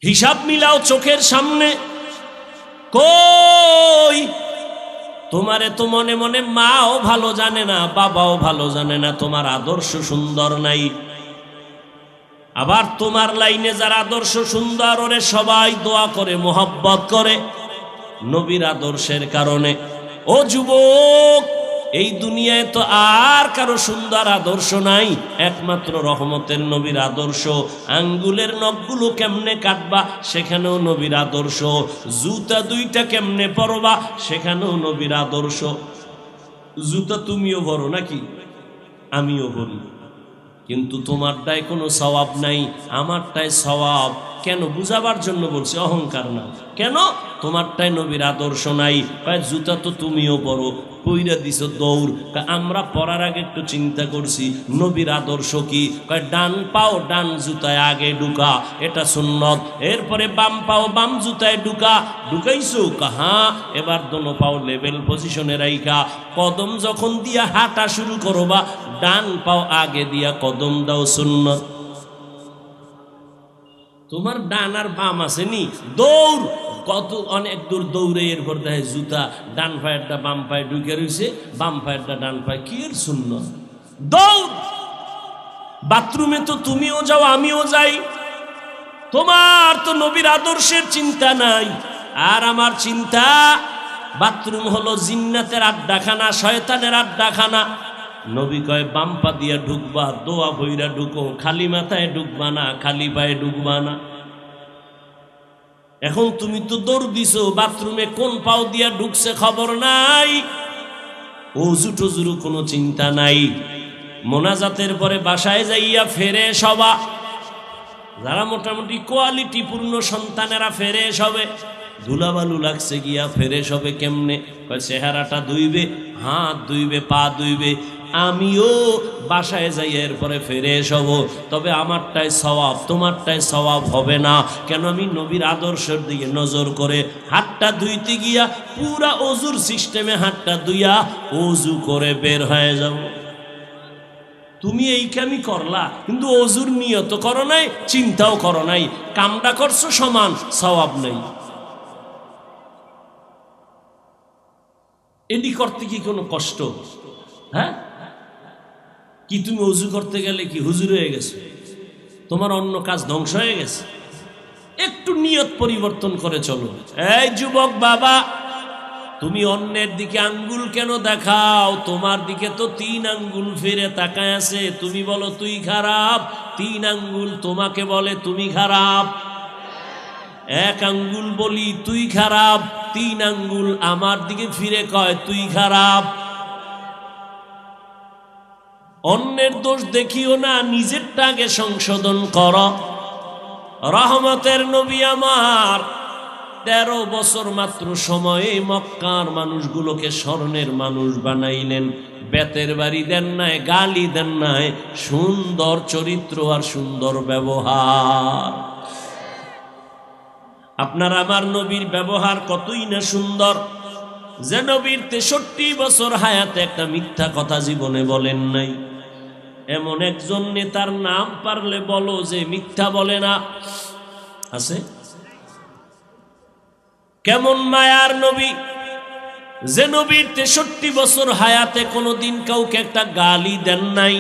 হিসাব মিলাও চোখের সামনে। কই তোমারে তো মনে মনে মাও ভালো জানে না, বাবাও ভালো জানে না, তোমার আদর্শ সুন্দর নাই। আবার তোমার লাইনে যার আদর্শ সুন্দর, ওরে সবাই দোয়া করে, মোহাব্বত করে নবীর আদর্শের কারণে। ও যুবক, এই দুনিয়ায় তো আর কারো সুন্দর আদর্শ নাই, একমাত্র রহমতের নবীর আদর্শ। আঙ্গুলের নখগুলো কেমনে কাটবা, সেখানেও নবীর আদর্শ। জুতা দুইটা কেমনে পরবা, সেখানেও নবীর আদর্শ। জুতা তুমিও ভরো নাকি, আমিও ভরি, কিন্তু তোমারটায় কোনো সওয়াব নাই, আমারটায় সওয়াব। কেন? বুঝাবার জন্য বলছি, অহংকার না। কেন? তোমারটায় নবীর আদর্শ নাই। কয় জুতা তো তুমিও পরো, পইরা দিছ দৌড়। আমরা পরার আগে একটু চিন্তা করছি নবীর আদর্শ কি। কয় ডান পাও ডান জুতায় আগে ঢুকা, এটা সুন্নত। এরপরে বাম পাও বাম জুতায় ঢুকা, ঢুকাইছো? হ্যাঁ। এবার দোনো পাও লেভেল পজিশনে রাইখা কদম যখন দিয়া হাঁটা শুরু করবা, ডান পাও আগে দিয়া কদম দাও, সুন্নত। তোমার ডান আর বাম আসেনি, দৌড় কত অনেক দূর দৌড়ে এরপর দেখে জুতা ডান পায়েরটা বাম পায়ে ঢুকে রয়েছে, বাম পায়েরটা ডান পায়ে, কি এর সুন্নত? দৌড়। বাথরুমে তো তুমিও যাও আমিও যাই, তোমার তো নবীর আদর্শের চিন্তা নাই। আর আমার চিন্তা, বাথরুম হলো জিন্নাতের আড্ডাখানা, শয়তানের আড্ডাখানা। নবী কয় বাম পা দিয়া ঢুকবা, দোয়া বইরা ঢুকো, খালি মাথায় ঢুকবা না, খালি পায়ে ঢুকবা না। এখন তুমি তো দৌড় দিছো, বাথরুমে কোন পাও দিয়া ঢুকছে খবর নাই, ওযু টজুরু কোনো চিন্তা নাই। মোনাজাতের পরে বাসায় যাইয়া ফেরে সবা, যারা মোটামুটি কোয়ালিটি পূর্ণ সন্তানেরা ফেরে সবে, ধুলাবালু লাগছে গিয়া ফেরে সবে কেমনে? চেহারাটা ধুইবে, হাত ধুইবে, পা ধুইবে। আমিও বাসায় যাই এরপরে ফেরে এসব, তবে আমারটাই সওয়াব, তোমারটাই সওয়াব হবে না। কেন? আমি নবীর আদর্শের দিকে নজর করে হাতটা ধুইতে গিয়া পুরা অজুর সিস্টেমে হাতটা ধুইয়া অজু করে বের হয়ে যাব। তুমি এই কামই করলা, কিন্তু অজুর নিয়ত করো নাই, চিন্তাও করো নাই, কামটা করছো সমান, সওয়াব নেই। এটি করতে কি কোনো কষ্ট? হ্যাঁ, কি তুমি অজু করতে গেলে কি হুজুর হয়ে গেছে? তোমার অন্য কাজ ধ্বংস হয়ে গেছে? একটু নিয়ত পরিবর্তন করে চলো। এই যুবক বাবা, তুমি অন্যের দিকে আঙ্গুল কেন দেখাও? তোমার দিকে তো 3 আঙ্গুল ফিরে তাকায় আছে। তুমি বলো তুই খারাপ, 3 আঙ্গুল তোমাকে বলে তুমি খারাপ। 1 আঙ্গুল বলি তুই খারাপ, 3 আঙ্গুল আমার দিকে ফিরে কয় তুই খারাপ। অন্যের দোষ দেখিও না, নিজেরটা আগে সংশোধন কর। রহমতের নবী আমার 13 বছর মাত্র সময়ে মক্কার মানুষগুলোকে স্বর্ণের মানুষ বানাইলেন। বেতের বাড়ি দেন নাই, গালি দেন নাই, সুন্দর চরিত্র আর সুন্দর ব্যবহার। আপনার আমার নবীর ব্যবহার কতই না সুন্দর, যে নবীর 63 বছর হায়াতে একটা মিথ্যা কথা জীবনে বলেন নাই। এমন একজন নেতার নাম পারলে বলো যে মিথ্যা বলে না, আছে? কেমন মায়ার নবী, যে নবীর 63 বছর হায়াতে কোনোদিন কাউকে একটা গালি দেন নাই।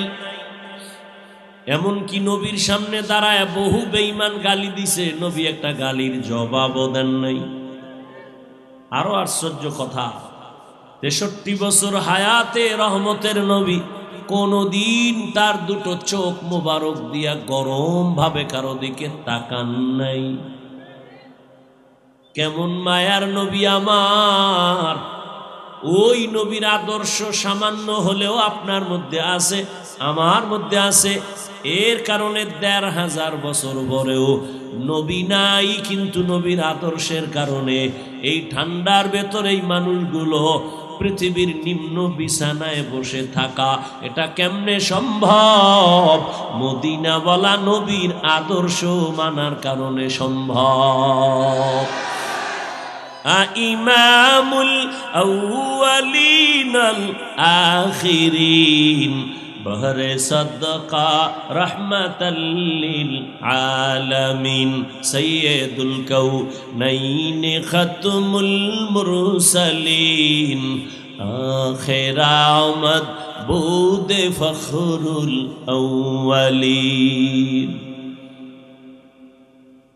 এমনকি নবীর সামনে দাঁড়ায় বহু বেঈমান গালি দিছে, নবী একটা গালির জবাবও দেন নাই। আরো আশ্চর্য কথা, 63 বছর হায়াতে রহমতের নবী কোনদিন তার দুটো চোখ মোবারক দিয়া গরম ভাবে কারো দিকে তাকান নাই। কেমন মায়ার নবী আমার! ওই নবীর আদর্শ সামান্য হলেও আপনার মধ্যে আছে, আমার মধ্যে আছে। এর কারণে 1500 বছর পরেও নবী নাই, কিন্তু নবীর আদর্শের কারণে এই ঠান্ডার ভেতরে এই মানুষগুলো পৃথিবীর নিম্ন বিছানায় বসে থাকা, এটা কেমনে সম্ভব? মদিনাওয়ালা নবীর আদর্শ মানার কারণে সম্ভব। ইমামুল আউয়ালিন আল আখিরিন बहरे सदका रहमतल लिल आलमीन सैयदुल कौनैन खत्मुल मुरसलीन आखिर आमद बुद फखरुल अव्वलीन।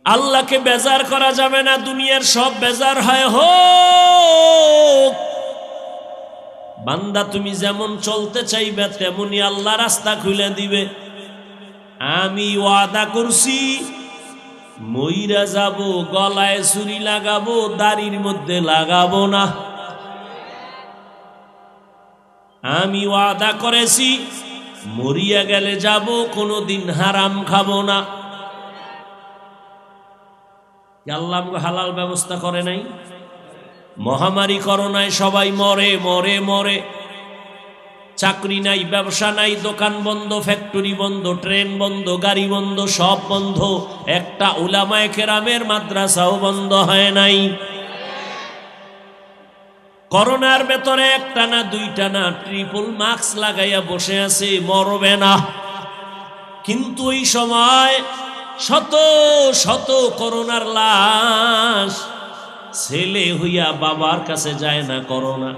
আল্লাহকে বেজার করা যাবে না, দুনিয়ার সব বেজার হয় হোক। বান্দা তুমি যেমন চলতে চাইবে তেমনি আল্লাহ রাস্তা খুলে দিবে। আমি ওয়াদা করছি মইরা যাব, গলায় ছুরি লাগাবো, দাড়ির মধ্যে লাগাবো না। আমি ওয়াদা করেছি মরিয়া গেলে যাব, কোনোদিন হারাম খাবো না। আল্লাহ হালাল ব্যবস্থা করে নাই? মহামারী করোনায় সবাই মরে মরে মরে, চাকরি নাই, ব্যবসা নাই, দোকান বন্ধ, ফ্যাক্টরি বন্ধ, ট্রেন বন্ধ, গাড়ি বন্ধ, সব বন্ধ। একটা উলামায়ে কেরামের মাদ্রাসাও বন্ধ হয় নাই। করোনার ভেতরে একটা না দুইটা না ট্রিপল মাস্ক লাগাইয়া বসে আছে, মরবে না। কিন্তু ওই সময় শত শত করোনার লাশ, ছেলে হইয়া বাবার কাছে যায় না করোনা,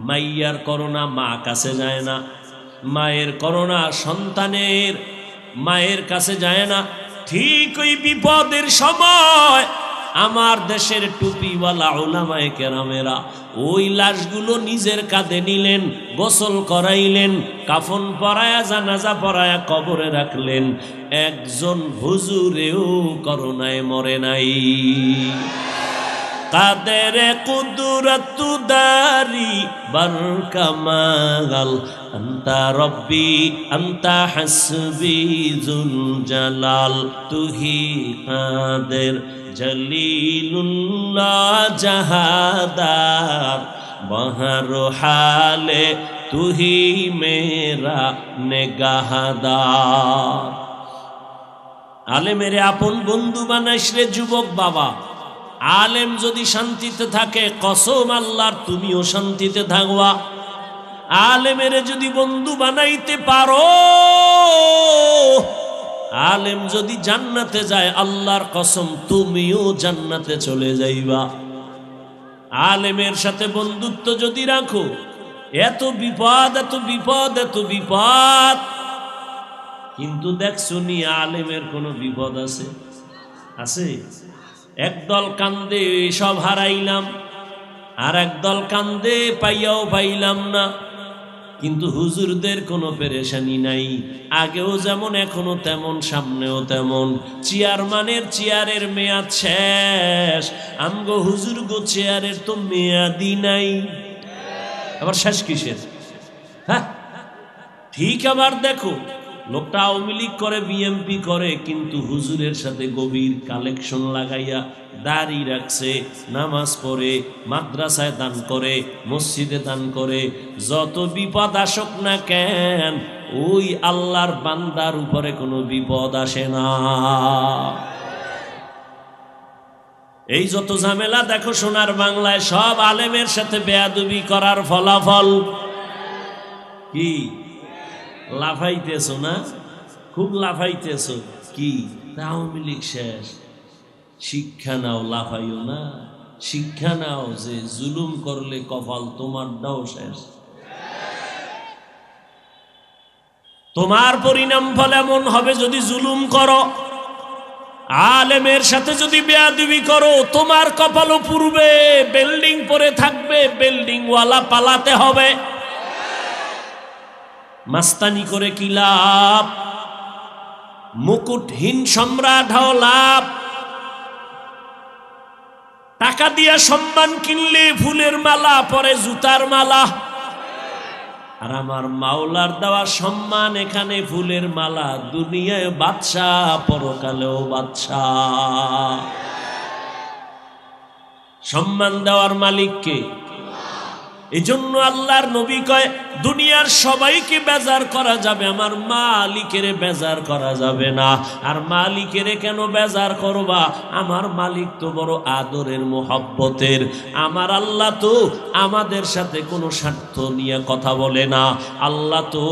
মাইয়ার করোনা মা কাছে যায় না, মায়ের করোনা সন্তানের মায়ের কাছে যায় না। ঠিক ওই বিপদের সময় আমার দেশের টুপিওয়ালা উলামায়ে কেরামেরা ওই লাশগুলো নিজের কাঁধে নিলেন, গোসল করাইলেন, কাফন পরায়া জানাজা পরায়া কবরে রাখলেন। একজন হুজুরেও করোনায় মরে নাই। কাদের কুদরত দারি বরকামাল আন্তা রব্বি আন্তা হাসবি জুল জালাল তুহি কাদের জলিলুল্লাহ জাহাদার বহর হালে তুহি মেরা নেগাহদার। আলে মেরে আপন বন্ধু বানাইস রে যুবক বাবা। আলেম যদি শান্তিতে থাকে কসম আল্লাহর তুমিও শান্তিতে থাকবা। আলেমের যদি বন্ধু বানাইতে পারো, আলেম যদি জান্নাতে যায় আল্লাহর কসম তুমিও জান্নাতে চলে যাইবা। আলেমের সাথে বন্ধুত্ব যদি রাখো, এত বিপদ এত বিপদ এত বিপদ। কিন্তু দেখছো নি আলেমের কোনো বিপদ আছে? আছে? একদল কান্দে সব হারাইলাম, আর একদল কান্দে পাইয়াও পাইলাম না। কিন্তু হুজুরদের কোনো পেরেশানি নাই, আগেও যেমন এখনো তেমন, সামনেও তেমন। চেয়ারম্যানের চেয়ারের মেয়াদ শেষ, আমগো হুজুর গো চেয়ারের তো মেয়াদই নাই। আবার শেষ কিসের? হ্যাঁ ঠিক। আবার দেখো লোকটা আওয়ামী লীগ করে, বিএমপি করে, কিন্তু হুজুরের সাথে গভীর কালেকশন লাগাইয়া দাড়ি রাখছে, নামাজ পড়ে, মাদ্রাসায় দান করে, মসজিদে দান করে। যত বিপদ আসুক না কেন ওই আল্লাহর বান্দার উপরে কোনো বিপদ আসে না। এই যত ঝামেলা দেখো সোনার বাংলায়, সব আলেমের সাথে বেয়াদবি করার ফলাফল। কি লাফাইতেছো না? খুব লাফাইতেছো। কি আওয়ামী লীগ শেষ? শিক্ষা নাও, লাফাইও না। শিক্ষা নাও যে জুলুম করলে কপাল তোমারটাও শেষ। তোমার পরিণাম ফল এমন হবে যদি জুলুম করো, আলেমের সাথে যদি বেয়াদবি করো, তোমার কপালও পুড়বে, বিল্ডিং পরে থাকবে, বিল্ডিং ওয়ালা পালাতে হবে। মাস্তানি করে কি লাভ? মুকুটহীন সম্রাট হও লাভ। টাকা দিয়া সম্মান কিনলে ফুলের মালা, পরে জুতার মালা। আর আমার মাওলার দেওয়া সম্মান এখানে ফুলের মালা, দুনিয়ায় বাদশাহ, পরকালেও বাদশাহ। সম্মান দেওয়ার মালিক কে? এই জন্য আল্লাহর নবী কয় দুনিয়ার সবাইকে বেজার করা যাবে, আমার মালিকের বেজার করা যাবে না। আর মালিকের কেন বেজার করবা? আমার মালিক তো বড় আদরের মোহব্বতের। আমার আল্লাহ তো আমাদের সাথে কোনো স্বার্থ নিয়ে কথা বলে না। আল্লাহ তো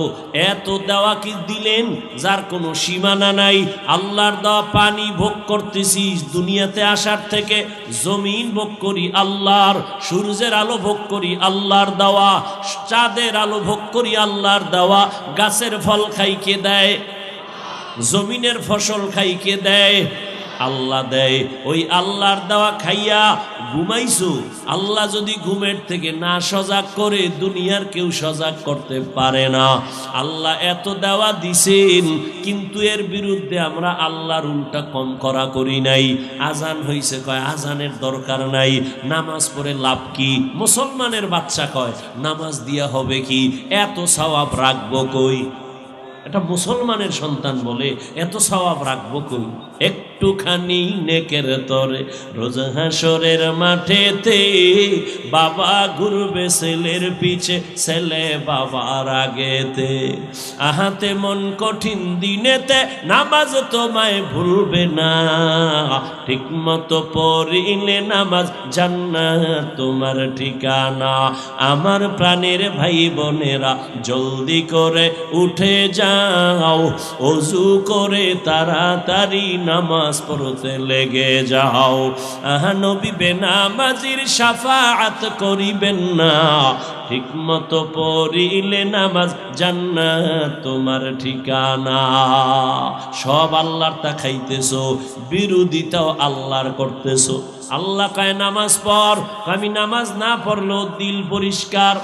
এত দেওয়া কি দিলেন যার কোনো সীমানা নাই। আল্লাহর দেওয়া পানি ভোগ করতেছি দুনিয়াতে আসার থেকে, জমিন ভোগ করি আল্লাহর, সূর্যের আলো ভোগ করি আল্লাহর দেওয়া, চাঁদের আলো ভোগ করি আল্লাহর দেওয়া, গাছের ফল খাই কে দেয়? জমিনের ফসল খাই কে দেয়? আল্লাহ দেয়। ওই আল্লাহর দেওয়া খাইয়া ঘুমাইছো, আল্লাহ যদি ঘুমের থেকে না সজাগ করে দুনিয়ার কেউ সজাগ করতে পারে না। আল্লাহ এত দেওয়া দিছেন, কিন্তু এর বিরুদ্ধে আমরা আল্লাহর উল্টা কম করা করি নাই। আজান হইছে কয় আজানের দরকার নাই, নামাজ পড়ে লাভ কি? মুসলমানের বাচ্চা কয় নামাজ দিয়া হবে কি, এত সওয়াব রাখবো কই? এটা মুসলমানের সন্তান বলে এত সওয়াব রাখবো কই? একটুখানি নেকের তরে রোজ হাসরের মাঠেতে বাবা ঘুরবে ছেলের পিছে, ছেলে বাবার আগেতে। আহাতে মন কঠিন দিনেতে নামাজ তোমায় ভুলবে না, ঠিক মতো পড়িলে নামাজ জান্নাত তোমার ঠিকানা। আমার প্রাণের ভাই বোনেরা জলদি করে উঠে যাও, ওযু করে তাড়াতাড়ি নামাজ পড়তে লেগে যাও। নবী বেনামাজির শাফাআত করিবেন না, ঠিক মতো পড়িলে নামাজ জান্নাত তোমার ঠিকানা। সব আল্লাহর তা খাইতেছো, বিরোধিতাও আল্লাহর করতেছো। আল্লাহ কয় নামাজ পড়, আমি নামাজ না পড়লেও দিল পরিষ্কার।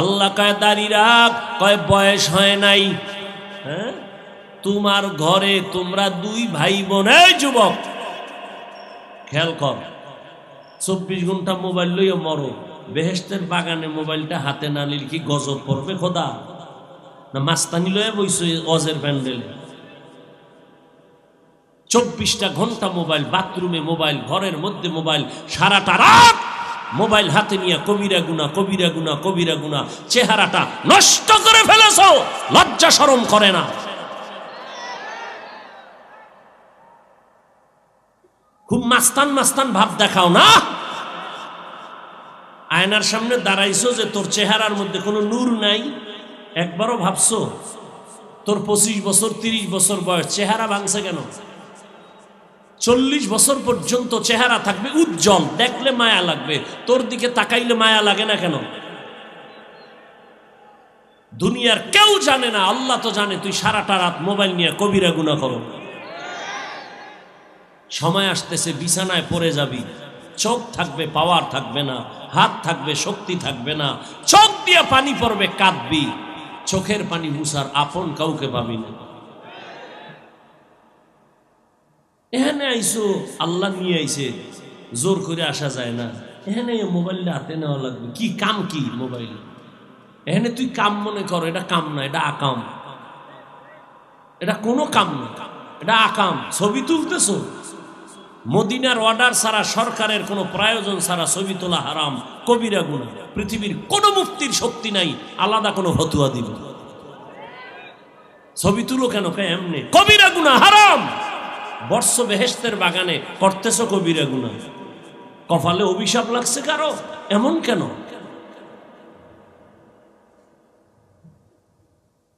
আল্লাহ কয় দাড়ি রাখ, কয় বয়স হয় নাই। হ্যাঁ, তোমার ঘরে তোমরা দুই ভাই বোন, এই যুবক খেয়াল কর, 24 ঘন্টা মোবাইল লইয়া মরো, বেহেশতের বাগানে মোবাইলটা হাতে না নিলে কি গজব পড়বে খোদা? না মাস্তানি লয়ে বইছো অজের প্যান্ডেলে? 24টা ঘন্টা মোবাইল, বাথরুমে মোবাইল, ঘরের মধ্যে মোবাইল, সারাটা রাত মোবাইল হাতে নিয়ে কবিরা গুনাহ, কবিরা গুনাহ, কবিরা গুনাহ। চেহারাটা নষ্ট করে ফেলেছো, লজ্জা শরম করে না? খুব মাস্তান মাস্তান ভাব দেখাও না? আয়নার সামনে দাঁড়াইছো যে তোর চেহারার মধ্যে কোনো নূর নাই, একবারও ভাবছো? তোর 25 বছর 30 বছর বয়স, চেহারা ভাঙছে কেন? 40 বছর পর্যন্ত চেহারা থাকবে উজ্জ্বল, দেখলে মায়া লাগবে, তোর দিকে তাকাইলে মায়া লাগে না কেন? দুনিয়ার কেউ জানে না, আল্লাহ তো জানে তুই সারাটা রাত মোবাইল নিয়ে কবিরা গুনাহ করো। সময় আসতেছে বিছানায় পড়ে যাবি, চোখ থাকবে পাওয়ার থাকবে না, হাত থাকবে শক্তি থাকবে না, চোখ দিয়ে পানি পড়বে কাঁদবি, চোখের পানি মুছার আপন কাউকে পাবি না। এখানে আইসো, আল্লাহ নিয়ে আইছে, জোর করে আসা যায় না। এখানে মোবাইলটা হাতে নেওয়া লাগবে, কি কাম? কি মোবাইল? এখানে তুই কাম মনে করো, এটা কাম না, এটা আকাম। এটা কোনো কাম না, এটা আকাম। ছবি তুলতেছো, মদিনার অর্ডার ছাড়া, সরকারের কোনো প্রয়োজন ছাড়া ছবি তোলা হারাম, কবিরা গুনাহ। পৃথিবীর কোনো মুফতির শক্তি নাই আলাদা কোনো ফতোয়া দিবে। ছবি তুলো কেন? এমনি কবিরা গুনাহ, হারাম। বর্ষ বেহেশতের বাগানে করতেছো কবিরা গুনাহ, কপালে অভিশাপ লাগছে কারো? এমন কেন?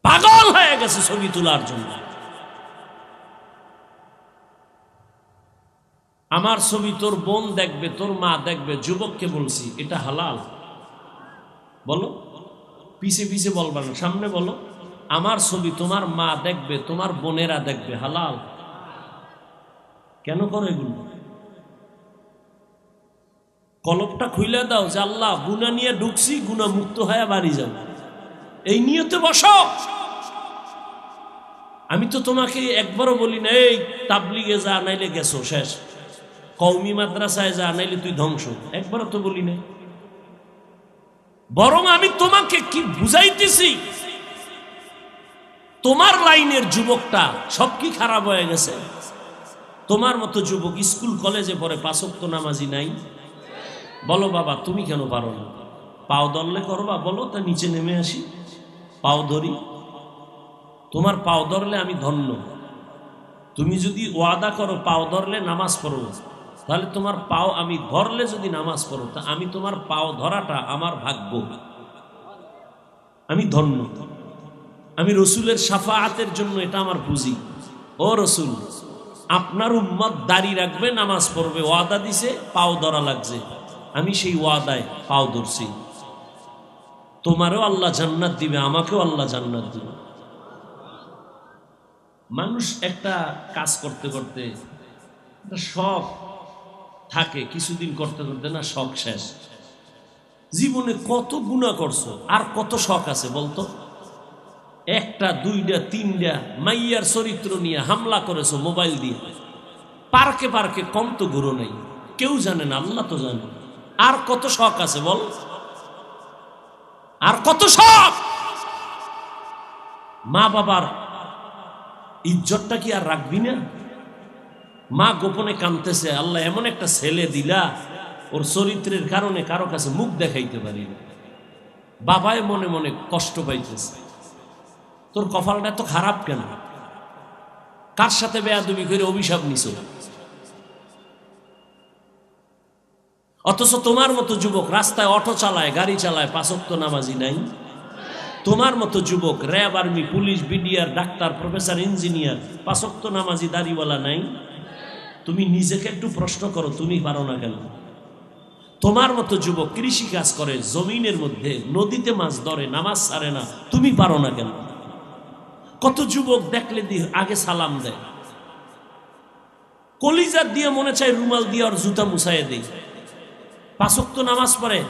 পাগল হয়ে গেছে ছবি তোলার জন্য। আমার ছবি তোর বোন দেখবে, তোর মা দেখবে, যুবককে বলছি এটা হালাল? বলো, পিছে পিছে বলবা না, সামনে বলো। আমার ছবি তোমার মা দেখবে, তোমার বোনেরা দেখবে, হালাল? কেন করো এগুলো? কলবটা খুইলা দাও যে আল্লাহ গুনাহ নিয়ে ঢুকছি, গুনাহ মুক্ত হয়ে বাড়ি যাও, এই নিয়তে বসো। আমি তো তোমাকে একবারও বলি না এই তাবলিগে যা, নাইলে গেছো শেষ, কওমি মাদ্রাসায় যা, নাইলে তুই ধ্বংস, একবারও তো বলি না। বরং আমি তোমাকে কি বুঝাইতেছি, তোমার লাইনের যুবকটা সব কি খারাপ হয়ে গেছে? তোমার মতো যুবক স্কুল কলেজে পড়ে, 5 ওয়াক্ত নামাজি নাই? বলো বাবা, তুমি কেন পারো না? পাও ধরলে করবা, বলো, তা নিচে নেমে আসি, পাও ধরি। তোমার পাও ধরলে আমি ধন্য। তুমি যদি ওয়াদা করো পাও ধরলে নামাজ পড়ো, তাহলে তোমার পাও আমি ধরলে যদি নামাজ পড়ো, তা আমি তোমার পাও ধরাটা আমার ভাগ্য, আমি ধন্য। আমি রসুলের শাফাআতের জন্য এটা আমার পুঁজি। ও রসুল, আপনার উম্মত দাড়ি রাখবে, নামাজ পড়বে, ওয়াদা দিছে, পাও ধরা লাগছে, আমি সেই ওয়াদায় পাও ধরছি। তোমারও আল্লাহ জান্নাত দিবে, আমাকেও আল্লাহ জান্নাত দিবে। মানুষ একটা কাজ করতে করতে শখ থাকে, কিছুদিন করতে করতে না শখ শেষ। জীবনে কত গুনাহ করছো, আর কত শখ আছে বলতো? একটা, দুইটা, তিনটা মাইয়ার চরিত্র নিয়ে হামলা করেছো মোবাইল দিয়ে, পার্কে পার্কে, কম তো ঘুরো নাই, কেউ জানে না, আল্লাহ তো জানে। আর কত শখ আছে বল, আর কত শখ? মা বাবার ইজ্জতটা কি আর রাখবি না? মা গোপনে কাঁদতেছে, আল্লাহ এমন একটা ছেলে দিলা, ওর চরিত্রের কারণে কারো কাছে মুখ দেখাইতে পারি না। বাবায় মনে মনে কষ্ট পাইতেছে, তোর কপালটা তো খারাপ কেন? কার সাথে বেয়াদবি করে অভিশাপ নিছ? অথচ তোমার মতো যুবক রাস্তায় অটো চালায়, গাড়ি চালায়, পাঁচ ওয়াক্ত নামাজি নাই। তোমার মতো যুবক RAB, army, police, BDR, doctor, professor, engineer, পাঁচ ওয়াক্ত নামাজি দাড়িওয়ালা নাই। তুমি নিজেকে একটু প্রশ্ন করো, তুমি পারো না কেন? তোমার মতো যুবক কৃষি কাজ করে, জমিনের মধ্যে, নদীতে মাছ ধরে, নামাজ ছাড়ে না, তুমি পারো না কেন? কত যুবক দেখলে আগে সালাম দেয়, কলিজার দিয়ে মনে চায় রুমাল দিয়ে আর জুতা মুছাইয়ে দেয়, পাঁচ ওয়াক্ত নামাজ পড়ে,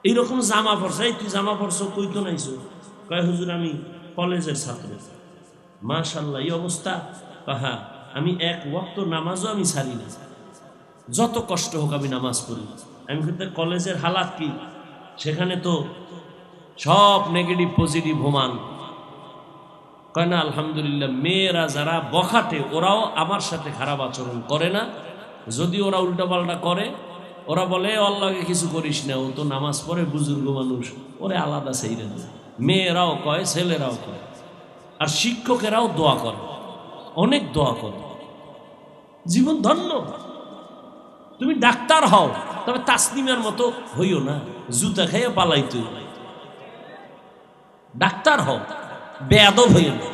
এইরকম জামা পড়ছে। তুই জামা পড়ছো, কই তো নাইছো? কয় হুজুর আমি কলেজের ছাত্র। মাশাআল্লাহ, এই অবস্থা? হ্যাঁ, আমি এক ওয়াক্ত নামাজও আমি ছাড়ি না, যত কষ্ট হোক আমি নামাজ পড়ি। আমি কিন্তু কলেজের হালাত কি? সেখানে তো সব নেগেটিভ পজিটিভ হোমান। কয় না আলহামদুলিল্লাহ, মেয়েরা যারা বখাটে ওরাও আমার সাথে খারাপ আচরণ করে না। যদি ওরা উল্টাপাল্টা করে, ওরা বলে আল্লাহকে কিছু করিস না, ও তো নামাজ পড়ে, বুজুর্গ মানুষ, ওরে আলাদা সেইরে না। মেয়েরাও কয়, ছেলেরাও কয়, আর শিক্ষকেরাও দোয়া করে, অনেক দোয়া করে। জীবন ধন্য। তুমি ডাক্তার হও, তবে তাসনিমের মতো হইও না, জুতা খাইয়ে পালাইতে। ডাক্তার হও, বেয়াদব হইও না।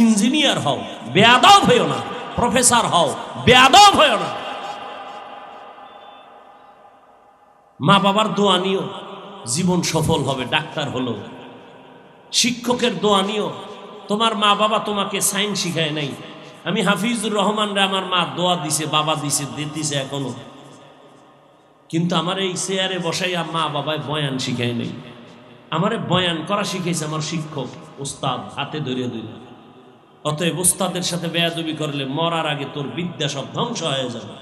ইঞ্জিনিয়ার হও, বেয়াদব হইও না। প্রফেসর হও, বেয়াদব হইও না। মা বাবার দোয়া নিও, জীবন সফল হবে। ডাক্তার হলো, শিক্ষকের দোয়া নিও। তোমার মা বাবা তোমাকে সায়েন্স শিখায় নাই। আমি হাফিজুর রহমান রে আমার মা দোয়া দিছে, বাবা দিছে, দিতেছে এখনো, কিন্তু আমার এই চেয়ারে বসাই মা বাবায় বয়ান শিখায় নাই। আমারে বয়ান করা শিখাইছে আমার শিক্ষক, উস্তাদ, হাতে ধরিয়ে দিল। অতএব উস্তাদের সাথে বেয়াদবি করলে মরার আগে তোর বিদ্যা সব ধ্বংস হয়ে যাবে।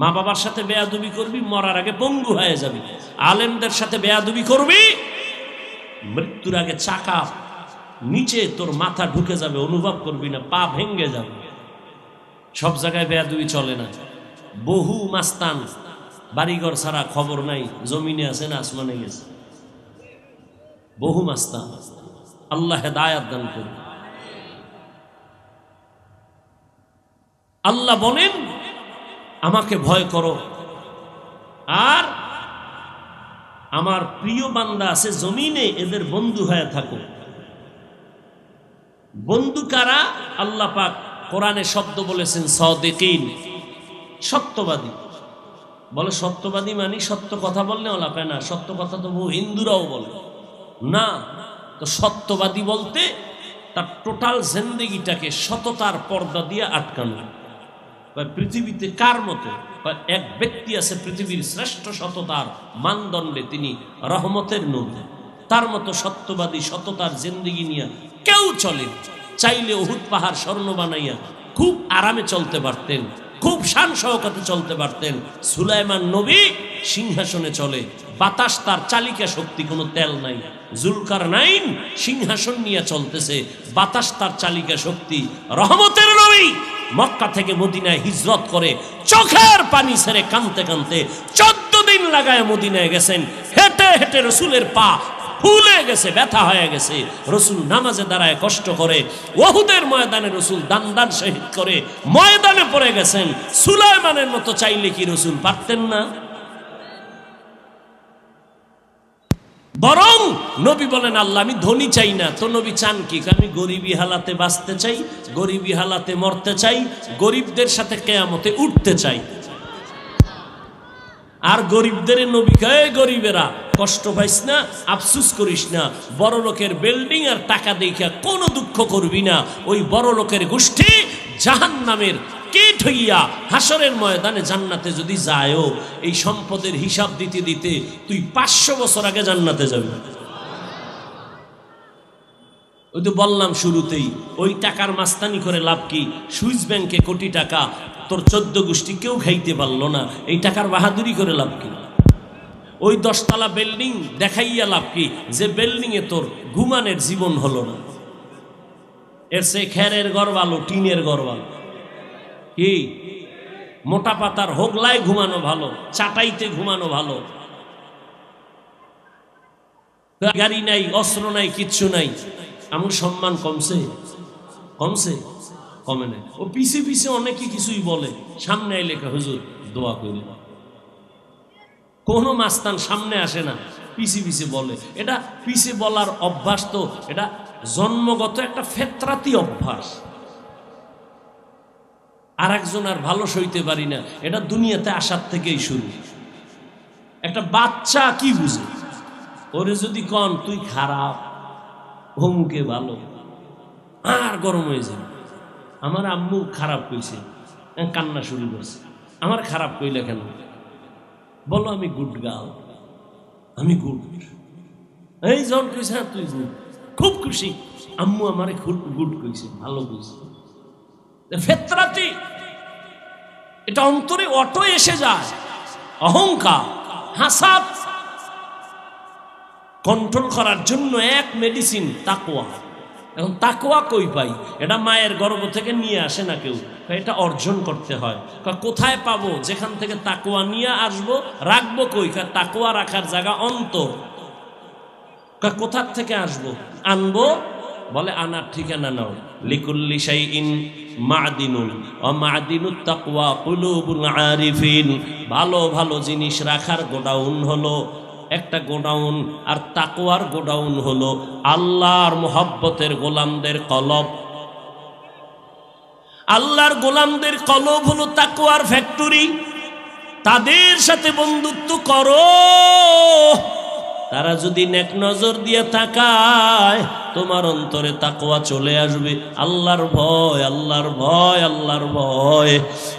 মা বাবার সাথে বেয়াদবি করবি, মরার আগে পঙ্গু হয়ে যাবি। আলেমদের সাথে বেয়াদবি করবি, মৃত্যুর আগে চাকা নিচে তোর মাথা ঢুকে যাবে, অনুভব করবি না, পা ভেঙ্গে যাবে। সব জায়গায় বেয়াদবি চলে না। বহু মাস্তান বাড়িঘর ছাড়া খবর নাই, জমিনে আছে না আসমানে গেছে। বহু মাস্তান, আল্লাহ হেদায়াত দান করুন। আল্লাহ বলেন আমাকে ভয় করো, আর আমার প্রিয় বান্দা আছে জমিনে, এদের বন্ধু হয়ে থাকো। বন্ধু কারা? আল্লাহ পাক কোরআনে শব্দ বলেছেন সাদিকিন, সত্যবাদী। বলে সত্যবাদী মানে সত্য কথা বললে ওলা পায় না, সত্য কথা তো বহু হিন্দুরাও বলে না। তো সত্যবাদী বলতে তার টোটাল জিন্দেগিটাকে সততার পর্দা দিয়ে আটকানো। পৃথিবীতে কার মতো? এক ব্যক্তি আছে পৃথিবীর শ্রেষ্ঠ সততার মানদণ্ডে, তিনি রহমতের নবী। তার মতো সত্যবাদী সততার জিন্দেগি নিয়ে কেউ চলে। চাইলে উহুদ পাহাড় স্বর্ণ বানাইয়া খুব আরামে চলতে পারতেন, খুব শান শওকতে চলতে পারতেন। সুলাইমান নবী সিংহাসনে চলে, বাতাস তার চালিকা শক্তি, কোনো তেল নাই। জুলকারনাইন সিংহাসন নিয়ে চলতেছে, বাতাস তার চালিকা শক্তি। রহমতের নবী মক্কা থেকে মদিনায় হিজরত করে চোখের পানি ছেড়ে কাঁদতে কাঁদতে 14 দিন লাগায় মদিনায় গেছেন, হেঁটে হেঁটে রসুলের পা ফুলে গেছে, ব্যথা হয়ে গেছে। রসুল নামাজে দাঁড়ায় কষ্ট করে, ওহুদের ময়দানে রসুল দান দান শহীদ করে ময়দানে পড়ে গেছেন। সুলাইমানের মতো চাইলে কি রসুল পারতেন না? বরং নবী বলেন, আল্লাহ আমি ধনী চাই না। তো নবী চান কি? আমি গরিবী হালাতে বাঁচতে চাই, গরিবী হালাতে মরতে চাই, গরিবদের সাথে কিয়ামতে উঠতে চাই। আর গরিবদের নবী কয়, গরিবেরা কষ্ট পাইস না, আফসুস করিস না, বড় লোকের বিল্ডিং আর টাকা দেখা কোনো দুঃখ করবি না। ওই বড় লোকের গোষ্ঠী জাহান্নামের কীট হইয়া হাসরের ময়দানে জান্নাতে যদি যায়ও, এই সম্পদের হিসাব দিতে দিতে তুই 500 বছর আগে জান্নাতে যাবি। ওই তো বললাম শুরুতেই, ওই টাকার মাস্তানি করে লাভ কি? সুইস ব্যাংকে কোটি টাকা তোর 14 গোষ্ঠী কেউ খাইতে পারলো না, এই টাকার বাহাদুরি করে লাভ কি? ওই 10 তলা বিল্ডিং দেখাইয়া লাভ কি, যে বিল্ডিং এ তোর ঘুমানের জীবন হলো না? এর সে খেরের ঘর ভালো, টিনের ঘর ভালো। কি মোটা পাতার হোগলায় ঘুমানো ভালো, চাটাইতে ঘুমানো ভালো। গাড়ি নাই, অস্ত্র নাই, কিচ্ছু নাই, আমার সম্মান কমছে? কমছে? কমে নাই। ও পিছে পিছে অনেকে কিছুই বলে, সামনে আইলে হুজুর দোয়া করি। কোনো মাস্তান সামনে আসে না, পিছে পিছে বলে। এটা পিছে বলার অভ্যাস তো এটা জন্মগত একটা ফেতরাতি অভ্যাস। আর একজন আর ভালো সইতে পারি না, এটা দুনিয়াতে আসার থেকেই শুরু। একটা বাচ্চা কি বুঝে? ওরে যদি কন তুই খারাপ, অমুকে ভালো, আর গরম হয়ে যাবে। আমার আম্মু খারাপ কইছে, কান্না শুরু করছে। আমার খারাপ কইলে কেন? বলো আমি গুড গার্ল, আমি গুড। এই জন কইছে তুই গুড, খুব খুশি। আম্মু আমারে খুব গুড কইছে, ভালো কইছে। ফেতরাতি, এটা অন্তরে অটো এসে যায়। অহংকার, হাসাদ কন্ট্রোল করার জন্য এক মেডিসিন তাকওয়া। এখন তাকওয়া কই পাই? এটা মায়ের গর্ভ থেকে নিয়ে আসে না কেউ, এটা অর্জন করতে হয়। কোথায় পাবো? যেখান থেকে তাকওয়া নিয়ে আসবো, রাখবো কই? তাকওয়া রাখার জায়গা অন্তর। কোথার থেকে আসবো? আনবো, বলে আনার ঠিকানা নাও। লিকুল্লি শাইইন মাদিনুন ওয়া মাদিনুত তাকওয়া কুলুবুল আরিফিন। ভালো ভালো জিনিস রাখার গোডাউন হলো একটা গোডাউন, আর তাকওয়ার গোডাউন হলো আল্লাহর মুহাব্বতের গোলামদের কলব। আল্লাহর গোলামদের কলব হলো তাকওয়ার ফ্যাক্টরি। তাদের সাথে বন্ধুত্ব করো, তারা যদি নেক নজর দিয়ে তাকায়, তোমার অন্তরে তাকওয়া চলে আসবে। আল্লাহর ভয়, আল্লাহর ভয়, আল্লাহর ভয়।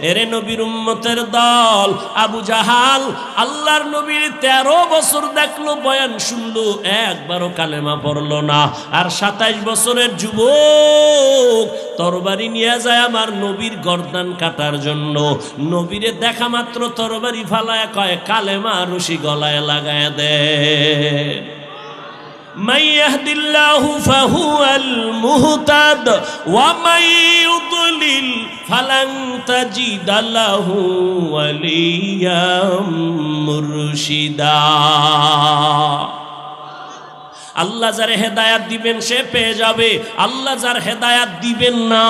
এরে নবীর উম্মতের দল আবু জাহাল আল্লাহর নবীর 13 বছর দেখলো, বয়ান শুনলো, একবারও কালেমা পড়লো না। আর 27 বছরের যুবক তরবারি নিয়ে যায় আমার নবীর গর্দান কাটার জন্য। নবীরে দেখা মাত্র তরবারি ফালায় কয়, কালেমা রশি গলায় লাগায় দেয়। من يهد الله فهو المهتد ومن يضلل فلن تجد له وليا مرشدا। আল্লাহ যার হেদায়াত দিবেন সে পেয়ে যাবে, আল্লাহ যার হেদায়াত দিবেন না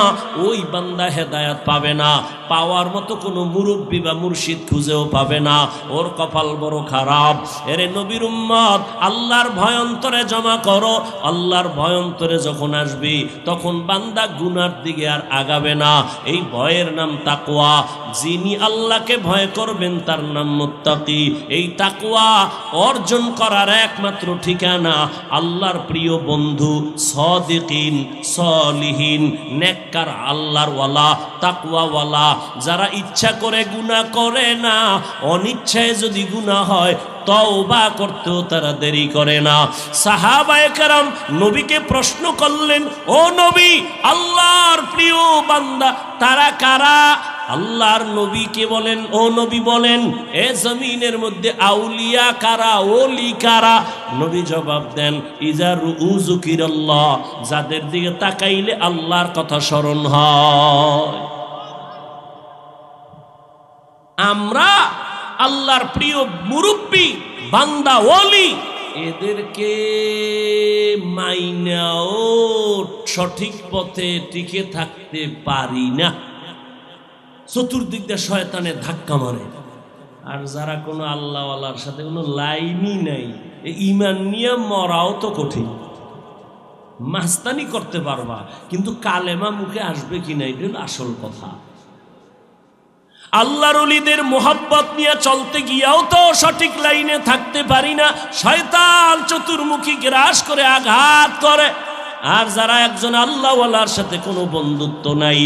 ওই বান্দা হেদায়াত পাবে না। পাওয়ার মতো কোনো মুরব্বী বা মুর্শিদ খুঁজেও পাবে না, ওর কপাল বড় খারাপ। এরে নবীর উম্মত, আল্লাহর ভয় অন্তরে জমা করো। আল্লাহর ভয় অন্তরে যখন আসবে, তখন বান্দা গুনার দিকে আর আগাবে না। এই ভয়ের নাম তাকওয়া। যিনি আল্লাহকে ভয় করবেন তার নাম মুত্তাকি। এই তাকওয়া অর্জন করার একমাত্র ঠিকানা আল্লাহর প্রিয় বন্ধু সাদিকিন, সলিহিন, নেককার, আল্লাহর ওয়ালা, তাকওয়াওয়ালা, যারা ইচ্ছা করে গুনাহ করে না, অনিচ্ছায় যদি গুনাহ হয় তওবা করতেও তারা দেরি করে না। সাহাবায়ে কেরাম নবীকে প্রশ্ন করলেন, ও নবী, আল্লাহর প্রিয় বান্দা তারা কারা? আল্লাহর নবীকে বলেন, ও নবী বলেন, এ জমিনের মধ্যে আউলিয়া কারা, ওলি কারা? নবী জবাব দেন, ইজা রুযুকিরাল্লাহ, যাদের দিকে তাকাইলে আল্লাহর কথা স্মরণ হয়। আমরা আল্লাহর প্রিয় মুরব্বী বান্দা ওলি, এদেরকে মাইনাও সঠিক পথে টিকে থাকতে পারি না। চতুর্দিক দিয়ে শয়তানে ধাক্কা মারে। আর যারা কোনো আল্লাহওয়ালার সাথে কোনো লাইনই নাই, ঈমান নিয়ে মরাও তো কঠিন। মাস্তানি করতে পারবা, কিন্তু কালেমা মুখে আসবে কিনা এটা হলো আসল কথা। আল্লাহর ওলিদের মোহাব্বত নিয়ে চলতে গিয়াও তো সঠিক লাইনে থাকতে পারি না। শয়তান চতুর্মুখী গ্রাস করে আঘাত করে। আর যারা একজন আল্লাহওয়ালার সাথে কোনো বন্ধুত্ব নাই,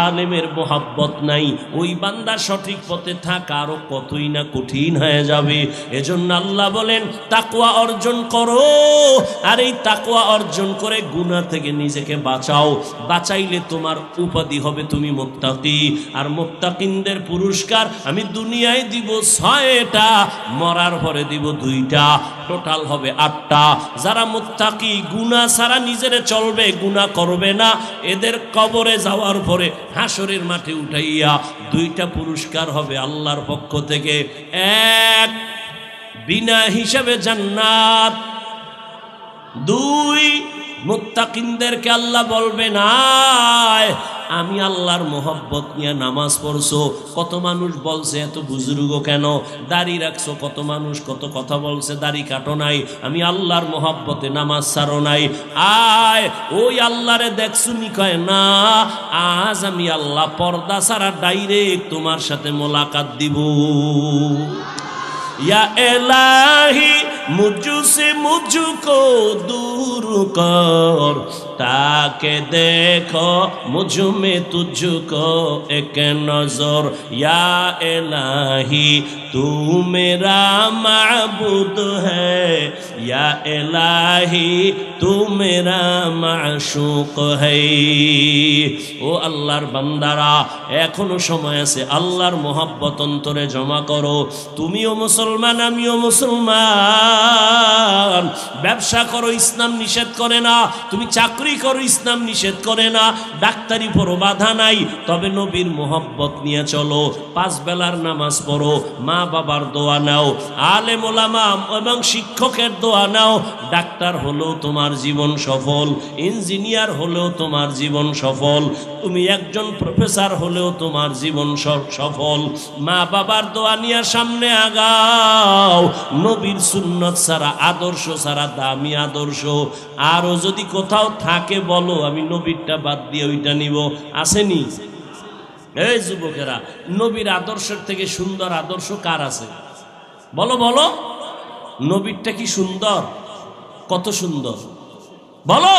আলেমের মোহাব্বত নাই, ওই বান্দা সঠিক পথে থাকা আরো কতই না কঠিন হয়ে যাবে। এজন্য আল্লাহ বলেন তাকওয়া অর্জন করো, আর এই তাকওয়া অর্জন করে গুনাহ থেকে নিজেকে বাঁচাও। বাঁচাইলে তোমার উপাধি হবে তুমি মুত্তাকি। আর মুত্তাকিনদের পুরস্কার আমি দুনিয়ায় দিব 6টা, মরার পরে দিব 2টা, টোটাল হবে 8টা। যারা মুত্তাকি গুনাহ ছাড়া নিজের চলবে, গুনাহ করবে না, এদের কবরে যাওয়ার পরে হাসরের মাঠে উঠাইয়া 2টা পুরস্কার হবে আল্লাহর পক্ষ থেকে। 1 বিনা হিসাবে জান্নাত, 2 মুত্তাকিনদেরকে আল্লাহ বলবে না আমি আল্লাহর মোহব্বত নিয়ে নামাজ পড়ছো। কত মানুষ বলছে এত বুজুর্গ কেন, দাড়ি রাখছো, কত মানুষ কত কথা বলছে, দাড়ি কাটো নাই, আমি আল্লাহর মোহব্বতে নামাজ ছাড়ো নাই। আয় ওই আল্লাহরে দেখছো নি? কয় না, আজ আমি আল্লাহ পর্দা ছাড়া ডাইরেক্ট তোমার সাথে মোলাকাত দিব। या इलाही मुझसे मुझको दूर कर, ताके देखो मुझ में तुझको एक नजर। या इलाही तू मेरा माबूद है, या इलाही तू मेरा माशूक है। ও আল্লাহর বান্দারা, এখনো সময় আছে, আল্লাহর মোহাব্বত অন্তরে জমা করো। তুমিও মুসলমান, আমিও মুসলমান। ব্যবসা করো, ইসলাম নিষেধ করে না। তুমি চাকরি করো, ইসলাম নিষেধ করে না। ডাক্তারি পড়ো, বাধা নাই। তবে নবীর মোহাব্বত নিয়ে চলো। 5 বেলার নামাজ পড়ো, মা বাবার দোয়া নাও, আলেম ওলামা এবং শিক্ষকের দোয়া নাও। ডাক্তার হলেও তোমার জীবন সফল, ইঞ্জিনিয়ার হলেও তোমার জীবন সফল, তুমি একজন প্রফেসর হলেও তোমার জীবন সফল। মা বাবার দোয়া নিয়ে সামনে আগাও। নবীর সুন্নত ছাড়া, আদর্শ ছাড়া দামি আদর্শ আরও যদি কোথাও থাকে বলো, আমি নবীরটা বাদ দিয়ে ওইটা নিব। আসেনি? এই যুবকেরা, নবীর আদর্শের থেকে সুন্দর আদর্শ কার আছে? বলো বলো, নবীরটা কি সুন্দর? কত সুন্দর বলো,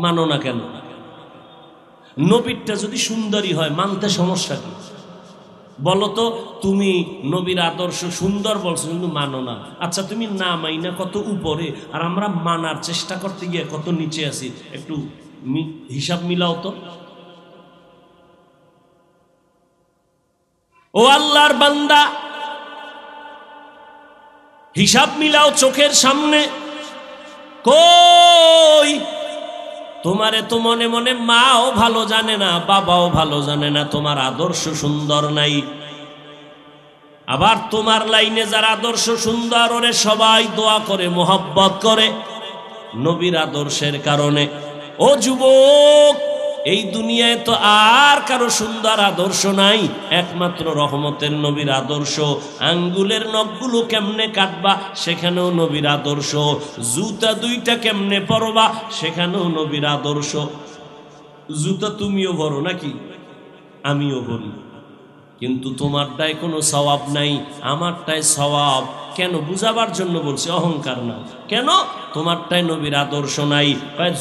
মানো না কেন? নবীরটা যদি সুন্দরই হয়, মানতে সমস্যা কি? বলো তো, তুমি নবীর আদর্শ সুন্দর বলছো কিন্তু মানো না। আচ্ছা, তুমি না মাইনা কত উপরে, আর আমরা মানার চেষ্টা করতে গিয়ে কত নিচে আছি, একটু হিসাব মিলাও তো। ও আল্লাহর বান্দা, হিসাব মিলাও চোখের সামনে। কই তোমারে তো মনে মনে মাও ভালো জানে না, বাবাও ভালো জানে না, তোমার আদর্শ সুন্দর নাই। আবার তোমার লাইনে যারা আদর্শ সুন্দর, ওরে সবাই দোয়া করে, মোহাব্বত করে নবীর আদর্শের কারণে। ও যুবক, এই দুনিয়ায় তো আর কারো সুন্দর আদর্শ নাই, একমাত্র রহমতের নবীর আদর্শ। আঙ্গুলের নখগুলো কেমনে কাটবা, সেখানেও নবীর আদর্শ। জুতা 2টা কেমনে পরবা, সেখানেও নবীর আদর্শ। জুতা তুমিও ভরো নাকি? আমিও ভরি, কিন্তু তোমারটায় কোনো সওয়াব নাই, আমারটায় সওয়াব। কেন? বুঝাবার জন্য বলছি, অহংকার না। কেন? তোমারটায় নবীর আদর্শ নাই।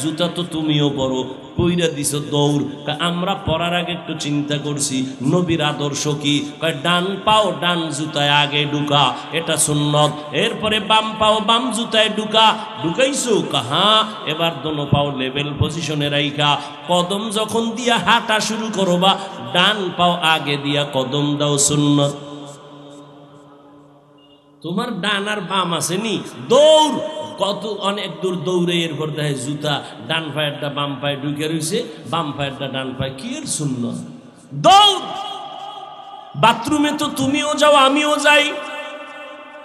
জুতা তো তুমিও পরো, কইরা দিছ দৌড়। আমরা পড়ার আগে একটু চিন্তা করছি নবীর আদর্শ কি। ডান পাও ডান জুতায় আগে ঢুকা, এটা সুন্নত। এরপরে বাম পাও বাম জুতায় ঢুকা, ঢুকাইছো? হ্যাঁ। এবার দোনো পাও লেভেল পজিশনে রাইখা কদম যখন দিয়া হাঁটা শুরু করবা, ডান পাও আগে দিয়া কদম দাও, সুন্নত। তোমার ডান আর বাম আসেনি, দৌড় কত অনেক দূর দৌড়ে, এরপর দেখে জুতা ডান পায়েরটা বাম পায়ে ঢুকে রয়েছে, বাম পায়েরটা ডান পায়ে। কি এর সুন্নত? দৌড়। বাথরুমে তো তুমিও যাও আমিও যাই,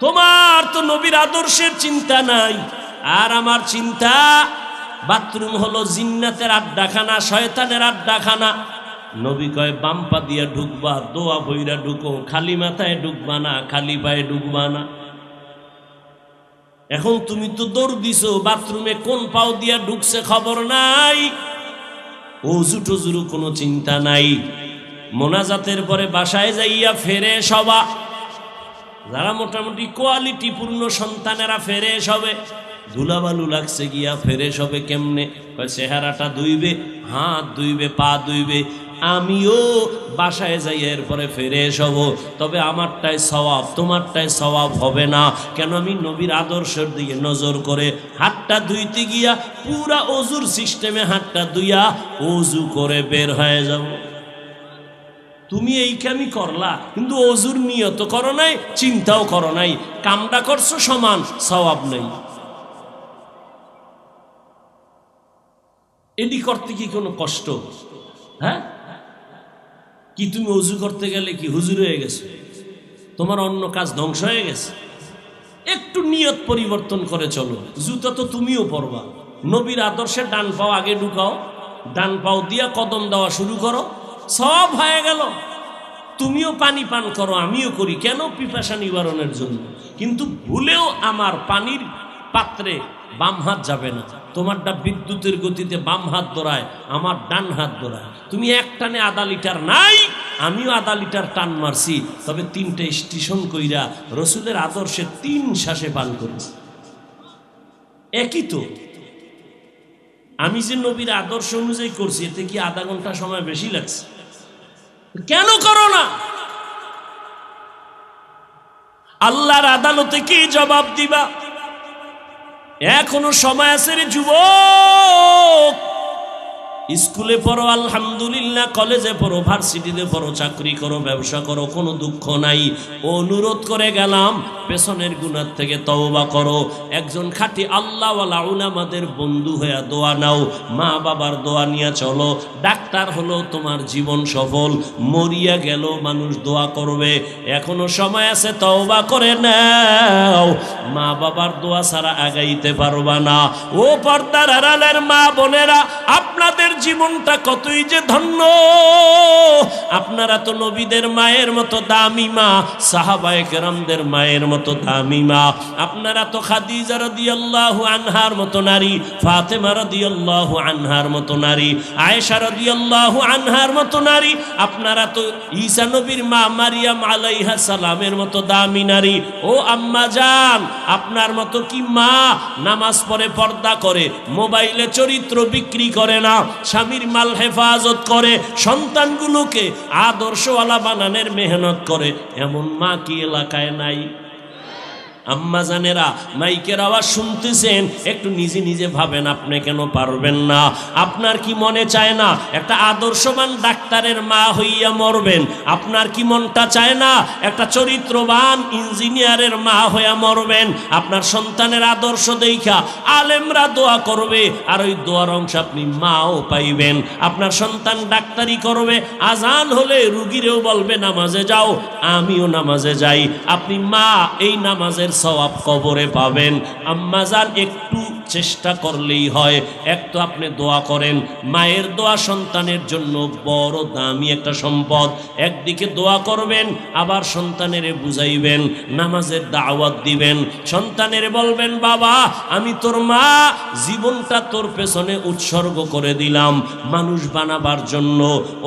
তোমার তো নবীর আদর্শের চিন্তা নাই। আর আমার চিন্তা, বাথরুম হলো জিন্নাতের আড্ডাখানা, শয়তানের আড্ডাখানা। নবী কয় বাম পা দিয়া ঢুকবা, দোয়া বইরা ঢুকো, খালি মাথায় ঢুকবা না, খালি পায়ে ঢুকবা না। এখন তুমি তো দৌড় দিছো, বাথরুমে কোন পাও দিয়া ঢুকছে খবর নাই, ওযু টজুরু কোনো চিন্তা নাই। মোনাজাতের পরে বাসায় যাইয়া ফেরে সবা, যারা মোটামুটি কোয়ালিটি পূর্ণ সন্তানেরা ফেরে সবে, ধুলাবালু লাগছে গিয়া ফেরে সবে কেমনে? চেহারাটা ধুইবে, হাত ধুইবে, পা ধুইবে। আমিও বাসায় যাই এরপরে ফেরে সব, তবে আমারটাই সওয়াব, তোমারটাই সওয়াব হবে না। কেন? আমি নবীর আদর্শের দিকে নজর করে হাতটা ধুইতে গিয়া পুরা অজুর সিস্টেমে হাতটা ধুইয়া অজু করে বের হয়ে যাব। তুমি এই কামই করলা, কিন্তু অজুর নিয়ত করো নাই, চিন্তাও করো নাই, কামটা করছো সমান, সওয়াব নেই। এটি করতে কি কোনো কষ্ট? হ্যাঁ, কি তুমি অজু করতে গেলে কি হুজুর হয়ে গেছে? তোমার অন্য কাজ ধ্বংস হয়ে গেছে? একটু নিয়ত পরিবর্তন করে চলো। জুতা তো তুমিও পরবা, নবীর আদর্শে ডান পাও আগে ঢুকাও, ডান পাও দিয়া কদম দেওয়া শুরু করো, সব হয়ে গেল। তুমিও পানি পান করো, আমিও করি, কেন? পিপাসা নিবারণের জন্য। কিন্তু ভুলেও আমার পানির পাত্রে বাম হাত যাবে না। তোমারটা বিদ্যুতের গতিতে বাম হাত ধরায়, আমার ডান হাত ধরায়। তুমি এক টানে আধা লিটার নাই, আমিও আধা লিটার টান মারছি, তবে 3টে স্টেশন কইরা রসুলের আদর্শে 3 শ্বাসে পান করেছি। একই তো। আমি যে নবীর আদর্শ অনুযায়ী করছি, এতে কি আধা ঘন্টা সময় বেশি লাগছে? কেন করো না? আল্লাহর আদালতে কি জবাব দিবা? এখনো সময় আছে রে যুবক। স্কুলে পড়ো আলহামদুলিল্লাহ, কলেজে পড়ো, ভার্সিটিতে পড়ো, চাকরি করো, ব্যবসা করো, কোনো দুঃখ নাই। অনুরোধ করে গেলাম, পেছনের গুনাহ থেকে তওবা করো। একজন খাঁটি আল্লাহওয়ালা উলামাদের বন্ধু হয়ে দোয়া নাও, মা বাবার দোয়া নিয়ে চলো। ডাক্তার হলো তোমার জীবন সফল, মরিয়া গেল মানুষ দোয়া করবে। এখনো সময় আছে, তওবা করে নাও। মা বাবার দোয়া ছাড়া আগাইতে পারবা না। ও পর্দার আড়ালের মা বোনেরা, আপনাদের জীবনটা কতই যে ধন্য। আপনারা তো নবীদের মায়ের মতো দামি মা, সাহাবায়ে কেরামদের মায়ের মতো দামি মা। আপনারা তো খাদিজা রাদিয়াল্লাহু আনহার মতো নারী, ফাতেমা রাদিয়াল্লাহু আনহার মতো নারী, আয়েশা রাদিয়াল্লাহু আনহার মতো নারী। আপনারা তো ঈসা নবীর মা মারিয়াম আলাইহিস সালামের মতো দামি নারী। ও আম্মা জান, আপনার মতো কি মা নামাজ পড়ে, পর্দা করে, মোবাইলে চরিত্র বিক্রি করে না, স্বামীর মাল হেফাজত করে, সন্তানগুলোকে আদর্শওয়ালা বানানোর মেহনত করে, এমন মা কি এলাকায় নাই? আম্মা জানেরা, মাইকের আওয়াজ শুনতেছেন, একটু নিজে নিজে ভাবেন, আপনি কেন পারবেন না? আপনার কি মনে চায় না একটা আদর্শবান ডাক্তারের মা হইয়া মরবেন? আপনার কি মনটা চায় না একটা চরিত্রবান ইঞ্জিনিয়ারের মা হইয়া মরবেন? আপনার সন্তানের আদর্শ দেখা আলেমরা দোয়া করবে, আর ওই দোয়ার অংশ আপনি মাও পাইবেন। আপনার সন্তান ডাক্তারি করবে, আজান হলে রুগীরেও বলবে নামাজে যাও, আমিও নামাজে যাই। আপনি মা, এই নামাজের সওয়াব কবরে পাবেন। আম্মা জান, একটু চেষ্টা করলেই হয়। এক তো আপনি দোয়া করেন, মায়ের দোয়া সন্তানের জন্য বড় দামি একটা সম্পদ। একদিকে দোয়া করবেন, আবার সন্তানের বুঝাইবেন, নামাজের দাওয়াত দিবেন, সন্তানের বলবেন বাবা আমি তোর মা, জীবনটা তোর পেছনে উৎসর্গ করে দিলাম মানুষ বানাবার জন্য।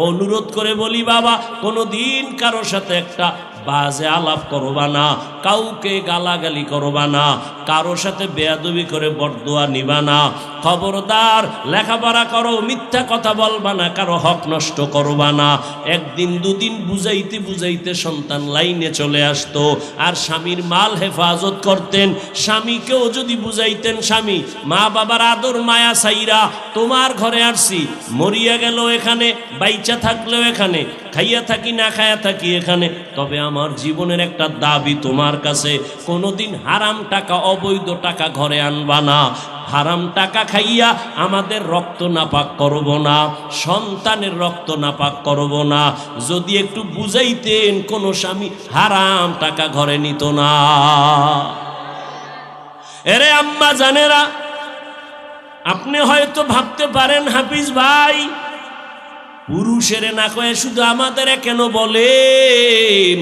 অনুরোধ করে বলি বাবা, কোনোদিন কারো সাথে একটা বাজে আলাপ করবা না, কাউকে গালাগালি করবা না, কারো সাথে বেয়াদবি করে বরদোয়া নিবা না। খবরদার, লেখাপড়া করো, মিথ্যা কথা বলবা না, কারো হক নষ্ট করবা না। একদিন দুদিন বুঝাইতে বুঝাইতে সন্তান লাইনে চলে আসতো, আর স্বামীর মাল হেফাজত করতেন। স্বামীকেও যদি বুঝাইতেন, স্বামী মা বাবার আদর মায়া সাইরা তোমার ঘরে আসছি, মরিয়া গেল এখানে, বাইচা থাকলেও এখানে, খাইয়া থাকি না খাইয়া থাকি এখানে, তবে আমার জীবনের একটা দাবি তোমার কাছে, কোনোদিন হারাম টাকা অবৈধ টাকা ঘরে আনবা না, হারাম টাকা খাইয়া আমাদের রক্ত নাপাক করব না, সন্তানের রক্ত নাপাক করব না। যদি একটু বুঝাইতেন, কোনো স্বামী হারাম টাকা ঘরে নিত না। এরে আম্মা জানেরা, আপনি হয়তো ভাবতে পারেন হাফিজ ভাই পুরুষের না কয়ে শুধু আমাদের কেন বলেন?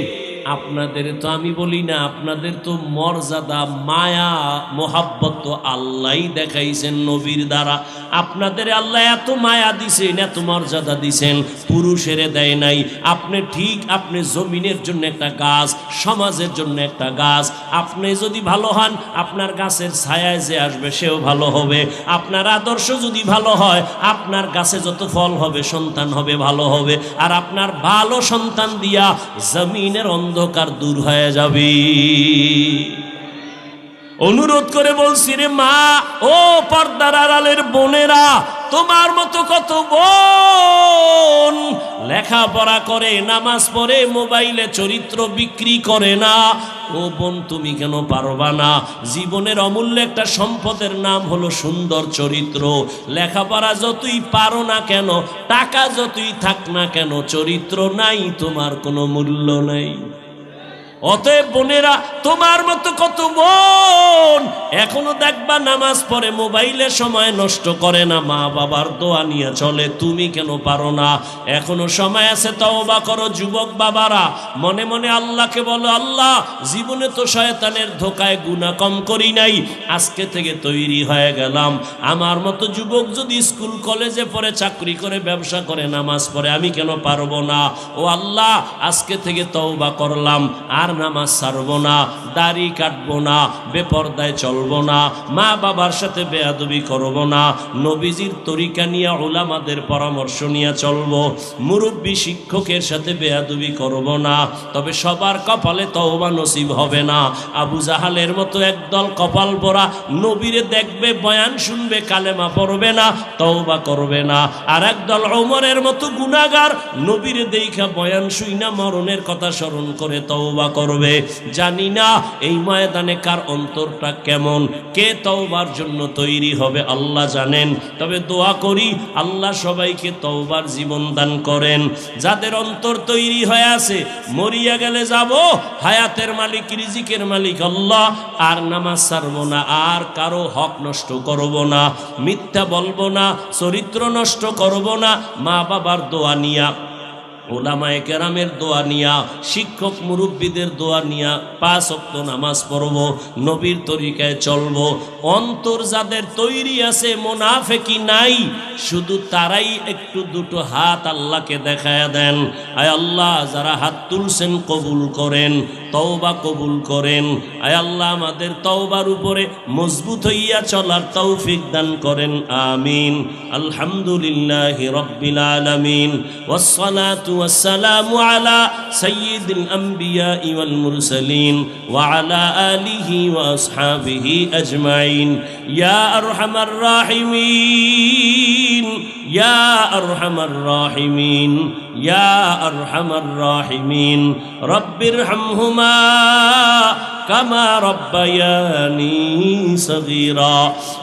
আপনাদের তো আমি বলি না, আপনাদের তো মর্যাদা মায়া মোহাব্বত তো আল্লাহই দেখাইছেন নবীর দ্বারা। আপনাদের আল্লাহ এত মায়া দিছেন, এত মর্যাদা দিছেন, পুরুষের দেয় নাই। আপনি ঠিক, আপনি জমিনের জন্য একটা গাছ, সমাজের জন্য একটা গাছ। আপনি যদি ভালো হন, আপনার গাছের ছায়ায় যে আসবে সেও ভালো হবে। আপনার আদর্শ যদি ভালো হয়, আপনার গাছে যত ফল হবে, সন্তান হবে, ভালো হবে। আর আপনার ভালো সন্তান দিয়া জমিনের অন্ধকার দূর হয়ে যাবে। অনুরোধ করে বলছি রে মা, ও পর্দার আড়ালের বোনেরা, তোমার মতো কত বোন লেখাপড়া করে, নামাজ পড়ে, মোবাইলে চরিত্র বিক্রি করে না। ও বোন, তুমি কেন পারবা না? জীবনের অমূল্য একটা সম্পদের নাম হলো সুন্দর চরিত্র। লেখাপড়া যতই পারো না কেন, টাকা যতই থাক না কেন, চরিত্র নাই, তোমার কোনো মূল্য নাই। অতএব বোনেরা, তোমার মতো কত বোন এখনো দেখবা নামাজ পড়ে, মোবাইলে সময় নষ্ট করে না, মা বাবার দোয়া নিয়ে চলে। তুমি কেন পারো না? এখনো সময় আছে, তওবা করো। যুবক বাবারা, মনে মনে আল্লাহকে বলো, আল্লাহ, জীবনে তো শয়তানের ধোকায় গুনাহ কম করি নাই, আজকে থেকে তৈরি হয়ে গেলাম। আমার মতো যুবক যদি স্কুল কলেজে পড়ে, চাকরি করে, ব্যবসা করে, নামাজ পড়ে, আমি কেন পারবো না? ও আল্লাহ, আজকে থেকে তওবা করলাম, আর নামাজ ছাড়বো না, দাড়ি কাটবো না, বেপরদায় চলবো না, মা বাবার সাথে বেয়াদবি করবো না, নবীজির তরিকা নিয়ে, উলামাদের পরামর্শ নিয়ে চলবো, মুরব্বী শিক্ষকের সাথে বেয়াদবি করবো না। তবে সবার কপালে তওবা নসিব হবে না। আবু জাহালের মতো একদল কপাল পরা নবীরে দেখবে, বয়ান শুনবে, কালেমা পড়বে না, তওবা করবে না। আর একদল ওমরের মতো গুনাহগার নবীরে দেইখা বয়ান শুইনা মরণের কথা স্মরণ করে তওবা করবে। জানি না এই ময়দানে কার অন্তরটা কেমন, কে তওবার জন্য তৈরি হবে আল্লাহ জানেন। তবে দোয়া করি, আল্লাহ সবাইকে তওবার জীবন দান করেন। যাদের অন্তর তৈরি হয়ে আছে, মরিয়া গেলে যাব, হায়াতের মালিক, রিজিকের মালিক আল্লাহ, আর নামাজ ছাড়বো না, আর কারো হক নষ্ট করব না, মিথ্যা বলবো না, চরিত্র নষ্ট করব না, মা বাবার দোয়া নিয়া, ওলামায়ে কেরামের দোয়া নিয়া, শিক্ষক মুরব্বীদের দোয়া নিয়া 5 ওয়াক্ত নামাজ পড়ব, নবীর তরিকায় চলব। অন্তর যাদের তৈরি আছে, মুনাফিকি নাই, শুধু তারাই একটু দুটো হাত আল্লাহকে দেখায়া দেন। আয় আল্লাহ, যারা হাত তুলছেন কবুল করেন, তওবা কবুল করেন। আয় আল্লাহ, আমাদের তওবার উপরে মজবুত হইয়া চলার তৌফিক দান করেন, আমিন। আলহামদুলিল্লাহি রাব্বিল আলামিন, ওয়াসসালাতু ওয়াসসালামু আলা সাইয়্যিদিল আমবিয়া ওয়াল মুরসালিন ওয়া আলা আলিহি ওয়া আসহাবিহি আজমাইন। ইয়া আরহামার রাহিমিন, ইয়া আরহামার রাহিমিন, ইয়া আরহামার রাহিমিন। রব্বিরহামহুমা কামা রব্বায়ানি সগীরা।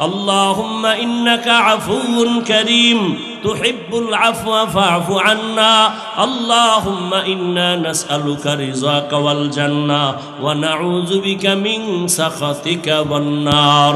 আল্লাহুম্মা ইন্নাকা আফুউন কারীম তুহিব্বুল আফওয়া ফা'ফু আন্না। আল্লাহুম্মা ইন্না নাসআলুকা রিযাকা ওয়াল জান্নাহ ওয়া নাউযু বিকা মিন সাখাতিকা ওয়ান নার।